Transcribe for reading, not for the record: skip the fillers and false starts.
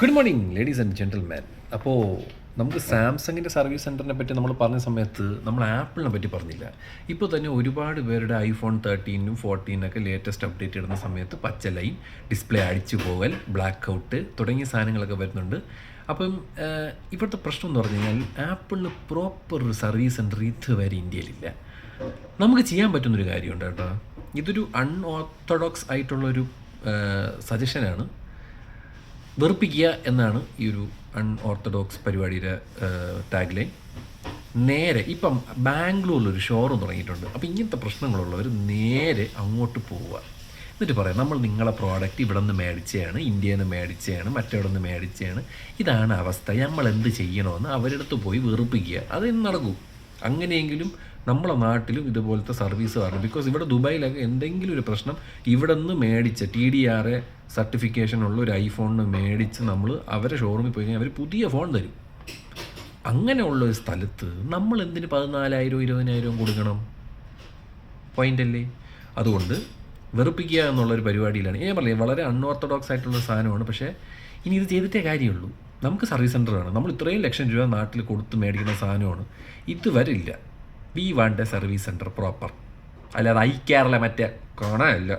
Good morning ladies and gentleman. അപ്പോൾ നമുക്ക് സാംസങ്ങിൻ്റെ സർവീസ് സെൻറ്ററിനെ പറ്റി നമ്മൾ പറഞ്ഞ സമയത്ത് നമ്മൾ ആപ്പിളിനെ പറ്റി പറഞ്ഞില്ല. ഇപ്പോൾ തന്നെ ഒരുപാട് പേരുടെ ഐഫോൺ 13 14 ലേറ്റസ്റ്റ് അപ്ഡേറ്റ് ഇടുന്ന സമയത്ത് പച്ച ലൈൻ, ഡിസ്പ്ലേ അടിച്ചു പോകൽ, ബ്ലാക്ക് ഔട്ട് തുടങ്ങിയ സാധനങ്ങളൊക്കെ വരുന്നുണ്ട്. അപ്പം ഇപ്പോഴത്തെ പ്രശ്നം എന്ന് പറഞ്ഞു കഴിഞ്ഞാൽ ആപ്പിളിന് പ്രോപ്പർ ഒരു സർവീസ് സെൻറ്റർ ഇതുവരെ ഇന്ത്യയിലില്ല. നമുക്ക് ചെയ്യാൻ പറ്റുന്നൊരു കാര്യമുണ്ട് കേട്ടോ. ഇതൊരു അൺഓർത്തഡോക്സ് ആയിട്ടുള്ളൊരു സജഷനാണ്. വെറുപ്പിക്കുക എന്നാണ് ഈ ഒരു അൺഓർത്തഡോക്സ് പരിപാടിയുടെ ടാഗ് ലൈൻ. നേരെ ഇപ്പം ബാംഗ്ലൂരിലൊരു ഷോറൂം തുടങ്ങിയിട്ടുണ്ട്. അപ്പോൾ ഇങ്ങനത്തെ പ്രശ്നങ്ങളുള്ളവർ നേരെ അങ്ങോട്ട് പോവുക. എന്നിട്ട് പറയാം, നമ്മൾ നിങ്ങളെ പ്രോഡക്റ്റ് ഇവിടെ നിന്ന് മേടിച്ചതാണ്, ഇന്ത്യയിൽ നിന്ന് മേടിച്ചതാണ്, മറ്റെവിടെ നിന്ന് മേടിച്ചതാണ്, ഇതാണ് അവസ്ഥ, നമ്മൾ എന്ത് ചെയ്യണമെന്ന് അവരുടെ അടുത്ത് പോയി വെറുപ്പിക്കുക. അത് നടക്കും. അങ്ങനെയെങ്കിലും നമ്മളെ നാട്ടിലും ഇതുപോലത്തെ സർവീസ് വരണം. ബിക്കോസ് ഇവിടെ ദുബായിലൊക്കെ എന്തെങ്കിലും ഒരു പ്രശ്നം ഇവിടെ നിന്ന് മേടിച്ച TDR സർട്ടിഫിക്കേഷനുള്ള ഒരു ഐഫോണിന് മേടിച്ച് നമ്മൾ അവരെ ഷോറൂമിൽ പോയി കഴിഞ്ഞാൽ അവർ പുതിയ ഫോൺ തരും. അങ്ങനെയുള്ള ഒരു സ്ഥലത്ത് നമ്മൾ എന്തിന് 14,000 20,000 കൊടുക്കണം? പോയിൻ്റല്ലേ? അതുകൊണ്ട് വെറുപ്പിക്കുക എന്നുള്ളൊരു പരിപാടിയിലാണ്. ഞാൻ പറഞ്ഞത് വളരെ അൺഓർത്തഡോക്സ് ആയിട്ടുള്ള സാധനമാണ്. പക്ഷേ ഇനി ഇത് ചെയ്തിട്ടേ കാര്യമുള്ളൂ. നമുക്ക് സർവീസ് സെൻറ്റർ വേണം. നമ്മൾ ഇത്രയും ലക്ഷം രൂപ നാട്ടിൽ കൊടുത്ത് മേടിക്കുന്ന സാധനമാണ്. ഇത് വരില്ല. We want A service centre proper. അല്ലാതെ കേരള മറ്റേ കാണാനല്ല.